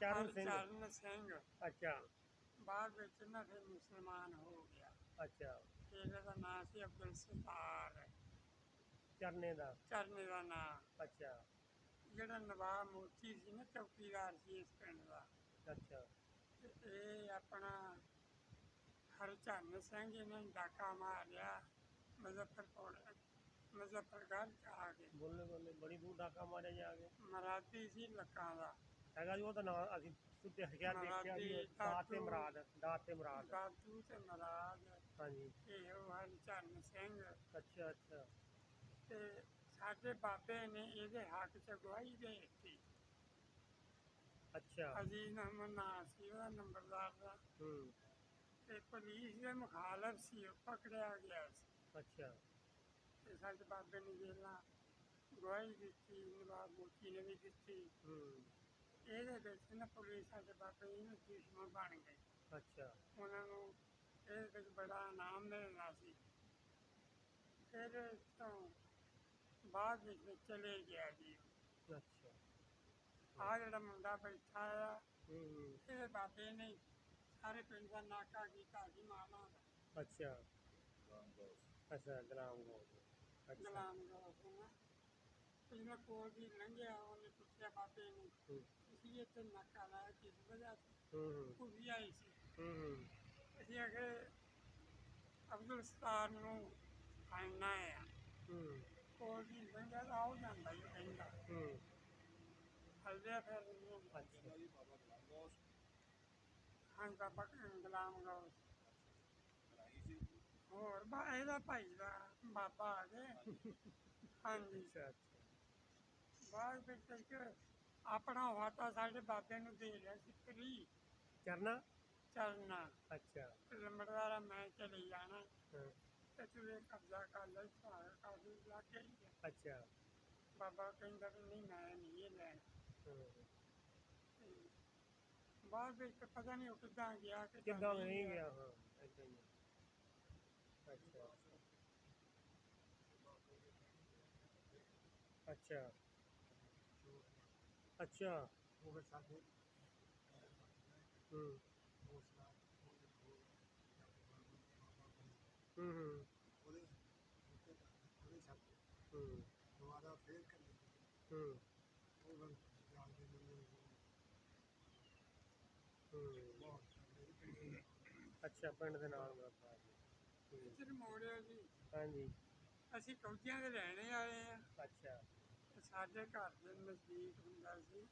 ਹਰਚਰਨ ਸਿੰਘ ਅੱਛਾ ਬਾਅਦ ਵਿੱਚ ਨਾ ਫਿਰ ਮੁਸਲਮਾਨ ਹੋ ਗਿਆ। ਅੱਛਾ ਇਹਦਾ ਨਾਂ ਸੀ ਅਬਦੁਲ ਸਤਾਰ, ਚਰਨੇ ਦਾ ਚਰਨੇ ਦਾ ਨਾਂ। ਅੱਛਾ ਜਿਹੜਾ ਨਵਾਬ ਮੋਤੀ ਸੀ ਨਾ ਚੌਕੀਦਾਰ ਸੀ ਇਸ ਪਿੰਡ ਦਾ, ਅੱਛਾ ਤੇ ਇਹ ਆਪਣਾ ਹਰਚਰਨ ਸਿੰਘ ਇਹਨੇ ਡਾਕਾ ਮਾਰ ਲਿਆ ਮੁਜ਼ੱਫਰਗੜ੍ਹ ਚ ਆ ਕੇ। ਬੋਲੇ ਬੋਲੇ ਬੜੀ ਦੂਰ ਡਾਕਾ ਮਾਰਿਆ ਜਾ ਕੇ। ਮਰਾਦੀ ਸੀ ਲੱਕਾਂ ਦਾ ਹੈਗਾ ਜੀ ਉਹ ਤਾਂ ਨਾਂ ਅਸੀਂ ਸੁੱਤੇ ਹਕਿਆ ਦੇਖਿਆ ਜੀ, ਦਾਤ ਤੇ ਮੁਰਾਦ, ਦਾਤ ਤੇ ਮੁਰਾਦ। ਦਾਦੂ ਤੇ ਮਰਾਦ ਹਾਂਜੀ ਇਹ ਹਰਚਰਨ ਸਿੰਘ। ਅੱਛਾ ਅੱਛਾ ਤੇ ਸਾਡੇ ਬਾਬੇ ਨੇ ਇਹਦੇ ਹੱਕ ਚ ਗਵਾਹੀ ਦੇ ਦਿੱਤੀ। ਅੱਛਾ ਅਜੀਜ਼ ਅਹਿਮਦ ਨਾਂ ਸੀ ਉਹਦਾ ਨੰਬਰਦਾਰ ਦਾ, ਹੂੰ ਤੇ ਪੁਲਿਸ ਦੇ ਮੁਖਾਲਫ ਸੀ, ਉਹ ਪਕੜਿਆ ਗਿਆ ਸੀ। ਅੱਛਾ ਤੇ ਸਾਡੇ ਬਾਬੇ ਨੇ ਜੇਲਾਂ ਗਵਾਹੀ ਦਿੱਤੀ, ਨਵਾਬ ਮੋਤੀ ਨੇ ਵੀ ਦਿੱਤੀ। ਹੂੰ ਇਹਦੇ ਵਿੱਚ ਨਾ ਪੁਲਿਸ ਸਾਡੇ ਬਾਬੇ ਜੀ ਨੂੰ ਦੁਸ਼ਮਣ ਬਣ ਗਏ। ਅੱਛਾ ਉਹਨਾਂ ਨੂੰ ਇਹਦੇ ਵਿੱਚ ਬੜਾ ਇਨਾਮ ਮਿਲਣਾ ਸੀ। ਫਿਰ ਇਸ ਤੋਂ ਬਾਅਦ ਵਿੱਚ ਚਲੇ ਗਿਆ ਜੀ। ਅੱਛਾ ਆਹ ਜਿਹੜਾ ਮੁੰਡਾ ਬੈਠਾ ਆ, ਹੂੰ ਇਹਦੇ ਬਾਬੇ ਨੇ ਸਾਰੇ ਪਿੰਡ ਦਾ ਨਾਕਾ ਕੀਤਾ ਜੀ ਮਾਮਾ ਦਾ। ਅੱਛਾ ਅੱਛਾ ਗੁਲਾਮ ਗੌਸ ਅੱਛਾ ਗੁਲਾਮ ਗੌਸ ਨਾ ਇਹਨੇ ਕੋਲ ਦੀ ਲੰਘਿਆ, ਉਹਨੇ ਪੁੱਛਿਆ ਬਾਬੇ ਨੂੰ ਹੂੰ ਤੁਸੀਂ ਇੱਥੇ ਨਾਕਾ ਲਾਇਆ ਕਿਸ ਵਜ੍ਹਾ ਤੋਂ? ਹੂੰ ਕੁੜੀ ਆਈ ਸੀ। ਹੂੰ ਅਸੀਂ ਆਖੇ ਅਬਦੁਲ ਸਤਾਰ ਨੂੰ ਫੜਨਾ ਆ। ਹੂੰ ਕੋਲ ਦੀ ਲੰਘਿਆ ਤਾਂ ਆਉ ਜਾਂਦਾ ਜੀ ਕਹਿੰਦਾ ਹੂੰ ਹਲਦਿਆ ਫਿਰ ਉਹਨੂੰ। ਅੱਛਾ ਹਾਂ ਬਾਬਾ ਗੁਲਾਮ ਗੌਸ ਹੋਰ ਇਹਦਾ ਭਾਈ ਦਾ ਬਾਬਾ ਆ ਗਏ। ਹਾਂਜੀ ਅੱਛਾ ਬਾਅਦ ਵਿੱਚ ਇੱਕ ਆਪਣਾ ਵਾਟਾ ਸਾਡੇ ਬਾਬੇ ਨੂੰ ਦੇ ਰਿਹਾ ਸੀ ਫਰੀ ਚਰਨਾ ਚੱਲਣਾ। ਅੱਛਾ ਲੰਬੜਦਾਰਾ ਮੈਂ ਚਲੇ ਜਾਣਾ ਹਾਂ ਤੇ ਤੂੰ ਇਹ ਕਬਜ਼ਾ ਕਰ ਲੈ, ਕਾਫੀ ਲੱਗ ਗਈ ਹੈ। ਅੱਛਾ ਬਾਬਾ ਕਹਿੰਦਾ ਵੀ ਨਹੀਂ ਮੈਂ ਨਹੀਂ ਇਹ ਲੈਣਾ। ਹਾਂ ਤੇ ਬਾਅਦ ਵਿੱਚ ਪਤਾ ਨਹੀਂ ਉਹ ਕਿੱਦਾਂ ਗਿਆ ਕਿੱਦਾਂ ਨਹੀਂ ਗਿਆ। ਹਾਂ ਏਦਾਂ ਹੀ ਆ। ਅੱਛਾ ਅੱਛਾ ਅੱਛਾ ਹੂੰ ਹੂੰ ਹੂੰ ਹੂੰ ਹੂੰ ਹੂੰ ਅੱਛਾ ਪਿੰਡ ਦੇ ਨਾਲ ਬਾਬਾ ਜੀ। ਇੱਧਰ ਮੋੜਿਆ ਜੀ। ਹਾਂਜੀ ਅਸੀਂ ਕੌਜਿਆਂ ਦੇ ਰਹਿਣੇ ਵਾਲੇ ਆ। ਅੱਛਾ ਤੇ ਸਾਡੇ ਘਰ ਦੇ ਨਜ਼ਦੀਕ ਹੁੰਦਾ ਸੀ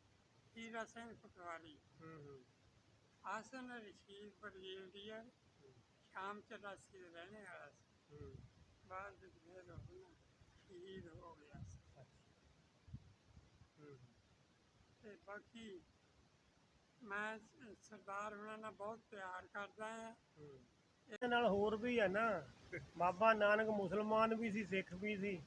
ਹੀਰਾ ਸਿੰਘ ਪਟਵਾਰੀ, ਹੂੰ ਹੂੰ ਹਾਸਨ ਰਸ਼ੀਦ ਬਰਗੇਡੀਅਰ, ਸ਼ਾਮ 84 ਦੇ ਰਹਿਣੇ ਵਾਲਾ ਸੀ। ਹੂੰ ਬਾਅਦ ਵਿੱਚ ਫਿਰ ਉਹ ਨਾ ਸ਼ਹੀਦ ਹੋ ਗਿਆ ਸੀ। ਹੂੰ ਤੇ ਬਾਕੀ ਮੈਂ ਸਰਦਾਰ ਉਹਨਾਂ ਨਾਲ ਬਹੁਤ ਪਿਆਰ ਕਰਦਾ ਹਾਂ। ਇਹਦੇ ਨਾਲ ਹੋਰ ਵੀ ਹੈ ਨਾ, ਬਾਬਾ ਨਾਨਕ ਮੁਸਲਮਾਨ ਵੀ ਸੀ, ਸਿੱਖ ਵੀ ਸੀ,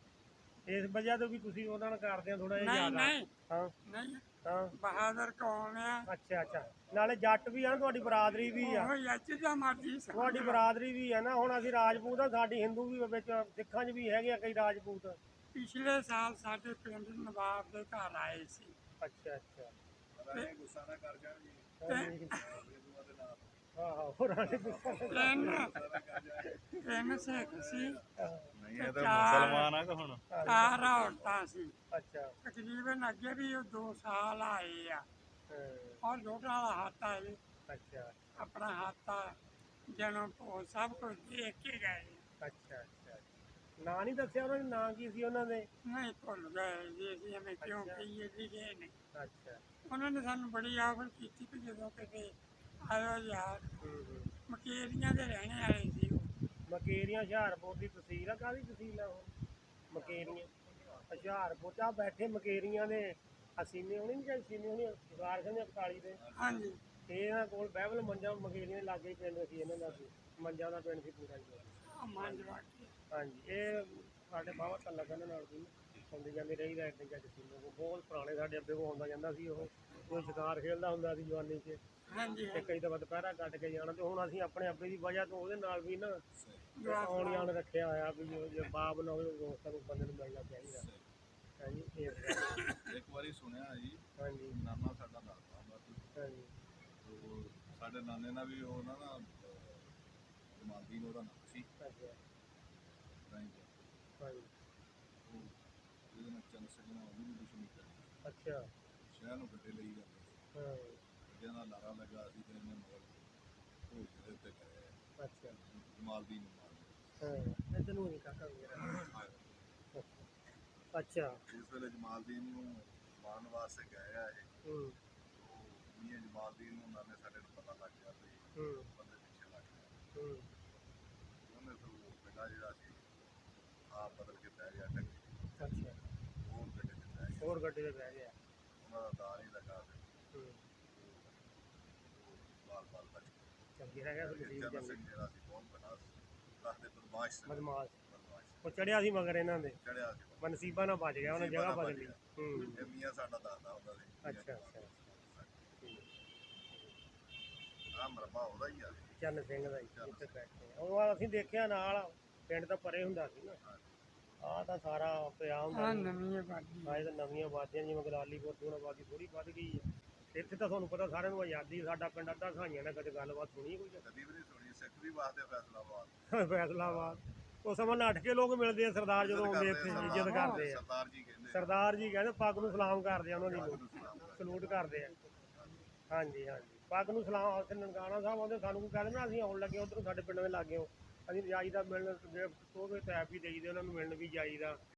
ਇਸ ਵਜ੍ਹਾ ਤੋਂ ਵੀ ਤੁਸੀਂ ਉਹਨਾਂ ਨਾਲ ਕਰਦੇ ਹੋ ਥੋੜਾ ਜਿਹਾ ਨਹੀਂ ਜ਼ਿਆਦਾ। ਨਹੀਂ ਹਾਂ ਨਹੀਂ ਹਾਂ ਬਹਾਦਰ ਕੌਮ ਆ। ਅੱਛਾ ਅੱਛਾ ਨਾਲੇ ਜੱਟ ਵੀ ਆ, ਤੁਹਾਡੀ ਬਰਾਦਰੀ ਵੀ ਆ, ਉਹ ਜਿੱਦਾਂ ਮਰਜ਼ੀ ਤੁਹਾਡੀ ਬਰਾਦਰੀ ਵੀ ਹੈ ਨਾ। ਹੁਣ ਅਸੀਂ ਰਾਜਪੂਤ ਆ, ਸਾਡੀ ਹਿੰਦੂ ਵੀ ਵਿੱਚ ਸਿੱਖਾਂ 'ਚ ਵੀ ਹੈਗੇ ਆ ਕਈ ਰਾਜਪੂਤ। ਪਿਛਲੇ ਸਾਲ ਸਾਡੇ ਪਿੰਡ ਨਵਾਬ ਦੇ ਘਰ ਆਏ ਸੀ। ਅੱਛਾ ਅੱਛਾ ਗੁੱਸਾ ਨਾ ਕਰ ਜਾਣ ਜੀ। ਆਹੋ ਪੁਰਾਣੇ ਗੁੱਸਾ ਤਿੰਨ ਸਿੱਖ ਸੀ, ਨਹੀਂ ਇਹ ਤਾਂ ਮੁਸਲਮਾਨ ਆ ਕਿ ਹੁਣ 4 ਔਰਤਾਂ ਸੀ। ਅੱਛਾ ਤਕਰੀਬਨ ਅੱਗੇ ਵੀ ਉਹ 2 ਸਾਲ ਆਏ ਆ। ਹਾਂ, ਔਰ ਲੋਟਾਂ ਵਾਲਾ ਹੱਥ ਆ ਜੀ, ਅੱਛਾ ਆਪਣਾ ਹੱਥ ਆ, ਜਨਮ ਭੋਗ ਸਭ ਕੁਝ ਦੇਖ ਕੇ ਗਏ। ਅੱਛਾ ਅੱਛਾ ਨਾਂ ਨਹੀਂ ਦੱਸਿਆ ਉਹਨਾਂ ਨੇ, ਨਾਂ ਕੀ ਸੀ ਉਹਨਾਂ ਦੇ? ਨਹੀਂ ਭੁੱਲ ਗਏ ਜੀ, ਅਸੀਂ ਐਵੇਂ ਕਿਉਂ ਕਹੀਏ ਲਿਖੇ ਨੇ। ਅੱਛਾ ਉਹਨਾਂ ਨੇ ਸਾਨੂੰ ਬੜੀ ਆਫਰ ਕੀਤੀ ਕਿ ਜਦੋਂ ਕਿਤੇ ਆਇਓ ਯਾਰ। ਹੂੰ ਮਕੇਰੀਆਂ ਦੇ ਰਹਿਣੇ ਵਾਲੇ ਸੀ ਉਹ। ਮਕੇਰੀਆਂ ਹੁਸ਼ਿਆਰਪੁਰ ਦੀ ਤਹਿਸੀਲ ਆ, ਕਾਹਦੀ ਤਹਿਸੀਲ ਆ ਉਹ? ਮਕੇਰੀਆਂ ਹੁਸ਼ਿਆਰਪੁਰ 'ਚ ਆ ਬੈਠੇ ਮਕੇਰੀਆਂ ਦੇ ਅਸੀਨੇ ਹੋਣੀ, ਨਹੀਂ ਸੀਨੇ ਹੋਣੀ ਸਰਦਾਰ ਸਿੰਘ 41 ਦੇ। ਹਾਂਜੀ ਇਹਨਾਂ ਕੋਲ ਬਹਿਬਲ ਮੰਜਾ ਮਕੇਰੀਆਂ ਦੇ ਲਾਗੇ ਪਿੰਡ ਸੀ ਇਹਨਾਂ ਦਾ, ਸੀ ਮੰਜਾ ਦਾ ਪਿੰਡ ਸੀ ਪੂਰਾ ਜੀ। ਮੰਜਵਾਟੀ ਹਾਂਜੀ ਇਹ ਸਾਡੇ ਬਾਬਾ ਤੱਲਾ ਕਹਿੰਦੇ ਨਾਲ ਵੀ ਆਉਂਦੀ ਜਾਂਦੀ ਰਹੀ ਦਾ ਇੱਦਾਂ ਜੱਜ ਸੀ ਲੋਕ ਬਹੁਤ ਪੁਰਾਣੇ, ਸਾਡੇ ਅੱਗੇ ਕੋਲ ਆਉਂਦਾ ਜਾਂਦਾ ਸੀ। ਉਹ ਕੋਈ ਸ਼ਿਕਾਰ ਖੇਡਦਾ ਹੁੰਦਾ ਸੀ ਜਵਾਨੀ 'ਚ, ਹਾਂਜੀ ਤੇ ਕਈ ਦਫਾ ਦੁਪਹਿਰਾ ਕੱਟ ਕੇ ਜਾਣਾ। ਤੇ ਹੁਣ ਅਸੀਂ ਆਪਣੇ ਅੱਬੇ ਦੀ ਵਜ੍ਹਾ ਤੋਂ ਉਹਦੇ ਨਾਲ ਵੀ ਨਾ ਆਉਣ ਜਾਣ ਰੱਖਿਆ ਹੋਇਆ ਵੀ ਜੇ ਬਾਪ ਨਾ ਹੋਵੇ ਦੋਸਤਾਂ ਨੂੰ ਬੰਦੇ ਨੂੰ ਮਿਲਣਾ ਚਾਹੀਦਾ। ਹਾਂਜੀ ਇੱਕ ਵਾਰੀ ਸੁਣਿਆ ਜੀ, ਹਾਂਜੀ ਨਾਨਾ ਸਾਡਾ ਦੱਸਦਾ ਹੁੰਦਾ ਸੀ ਹਾਂਜੀ ਉਹ ਸਾਡੇ ਨਾਨੇ ਨਾਲ ਵੀ ਉਹ ਨਾ ਜਮਾਲਦੀਨ ਉਹਦਾ ਨਾਮ ਸੀ ਅੱਛਾ ਫਰੈਂਚ ਹਾਂਜੀ ਉਹ ਜਿਹਦੇ ਨਾਲ ਚੰਦ ਸਿੰਘ ਨਾਲ ਉਹਦੀ ਵੀ ਦੁਸ਼ਮਣੀ ਕਰੀ ਅੱਛਾ ਸ਼ਹਿਰ ਨੂੰ ਗੱਡੇ ਲਈ ਜਾਂਦੇ ਸੀ ਹਾਂ ਗੱਡਿਆਂ ਦਾ ਲਾਰਾ ਲੱਗਾ ਸੀ ਤੇ ਇਹਨੇ ਮਗਰ ਢੋਲ ਦੇ ਉੱਤੇ ਗਏ ਅੱਛਾ ਜਮਾਲਦੀਨ ਨੂੰ ਮਾਰ ਹਾਂ ਇੱਧਰ ਨੂੰ ਨਹੀਂ ਕਾਕਾ ਮੇਰਾ ਅੱਛਾ ਇਸ ਵੇਲੇ ਜਮਾਲਦੀਨ ਨੂੰ ਮਾਰਨ ਵਾਸਤੇ ਗਏ ਆ ਇਹ ਹੂੰ ਮੀਆਂ ਜਮਾਲਦੀਨ ਨੂੰ ਨਾਨੇ ਸਾਡੇ ਨੂੰ ਪਤਾ ਲੱਗ ਗਿਆ ਵੀ ਹੂੰ ਬੰਦੇ ਪਿੱਛੇ ਲੱਗ ਗਏ ਹੂੰ ਉਹਨੇ ਫਿਰ ਉਹ ਗੱਡਾ ਜਿਹੜਾ ਸੀ ਆਪ ਬਦਲ ਕੇ ਬਹਿ ਗਿਆ ਟੱਕੀ ਅੱਛਾ ਹੋਰ ਗੱਡੇ 'ਚ ਬਹਿ ਗਿਆ ਹੋਰ ਗੱਡੀ ਤੇ ਬਹਿ ਗਿਆ ਉਹਨਾਂ ਦਾ ਦਾਰ ਹੀ ਲੱਗਾ ਤੇ ਹੂੰ ਬਾਲ ਬਚ ਗਏ ਚੰਗੀ ਰਹਿ ਗਿਆ ਫਿਰ ਨਸੀਬ ਚੰਦ ਚੰਗੀ ਸਿੰਘ ਜਿਹੜਾ ਸੀ ਬਹੁਤ ਵੱਡਾ ਦੱਸ ਦੇ ਬਦਮਾਸ਼ ਸੀ ਬਦਮਾਸ਼ ਬਦਮਾਸ਼ ਉਹ ਚੜਿਆ ਸੀ ਮਗਰ ਇਹਨਾਂ ਦੇ ਚੜਿਆ ਸੀ ਨਸੀਬਾਂ ਨਾਲ ਬਚ ਗਿਆ ਉਹਨੇ ਜਗ੍ਹਾ ਬਦਲ ਲਈ ਹੂੰ ਇਹ ਮੀਆਂ ਸਾਡਾ ਦਾਦਾ ਹੁੰਦਾ ਸੀ ਅੱਛਾ ਅੱਛਾ ਆ ਮਰਬਾ ਉਹਦਾ ਹੀ ਆ ਚੰਨ ਸਿੰਘ ਦਾ ਜੀ ਇੱਥੇ ਬੈਠੇ ਉਹ ਅਸੀਂ ਦੇਖਿਆ ਨਾਲ ਪਿੰਡ ਤਾਂ ਪਰੇ ਹੁੰਦਾ ਸੀ ਨਾ ਆਹ ਤਾਂ ਸਾਰਾ ਪਿਆ ਹੁੰਦਾ ਆ ਸੀ। ਨਵੀਂ ਆਬਾਦੀ ਆਹ ਤਾਂ ਨਵੀਆਂ ਆਬਾਦੀਆਂ ਜਿਵੇਂ ਗਲਾਲੀਪੁਰ ਤੋਂ ਹੁਣ ਆਬਾਦੀ ਥੋੜੀ ਵੱਧ ਗਈ ਹੈ ਇੱਥੇ ਤਾਂ ਤੁਹਾਨੂੰ ਪਤਾ ਸਾਰਿਆਂ ਨੂੰ ਆਜ਼ਾਦੀ ਸਾਡਾ ਪਿੰਡ ਅੱਧਾ ਖਾਈਆਂ ਨੇ ਕਦੇ ਗੱਲਬਾਤ ਸੁਣੀ ਕੋਈ ਕਦੀ ਵੀ ਨਹੀਂ ਸੁਣੀ ਸਿੱਖ ਵੀ ਵਾਸਤੇ ਫੈਸਲਾਬਾਦ ਫੈਸਲਾਬਾਦ ਉਹ ਸਮਾਂ ਨੱਠ ਕੇ ਲੋਕ ਮਿਲਦੇ ਆ ਸਰਦਾਰ ਜਦੋਂ ਆਉਂਦੇ ਇੱਥੇ ਇੱਜ਼ਤ ਕਰਦੇ ਆ ਸਰਦਾਰ ਜੀ ਕਹਿੰਦੇ ਸਰਦਾਰ ਜੀ ਕਹਿੰਦੇ ਪੱਗ ਨੂੰ ਸਲਾਮ ਕਰਦੇ ਆ ਉਹਨਾਂ ਦੀ ਨੂੰ ਸਲਾਮ ਕਰ ਸਲੂਟ ਕਰਦੇ ਆ ਹਾਂਜੀ ਹਾਂਜੀ ਪੱਗ ਨੂੰ ਸਲਾਮ ਉੱਥੇ ਨਨਕਾਣਾ ਸਾਹਿਬ ਆਉਂਦੇ ਸਾਨੂੰ ਕੋਈ ਕਹਿੰਦੇ ਨਾ ਅਸੀਂ ਆਉਣ ਲੱਗੇ ਉੱਧਰੋਂ ਸਾਡੇ ਪਿੰਡ ਦੇ ਲਾਗੇ ਅਸੀਂ ਜਾਈਦਾ ਮਿਲਣ ਗਿਫਟ ਉਹ ਵੀ ਟੈਪ ਵੀ ਦੇਈਦੇ ਉਹਨਾਂ ਨੂੰ ਮਿਲਣ ਵੀ ਜਾਈਦਾ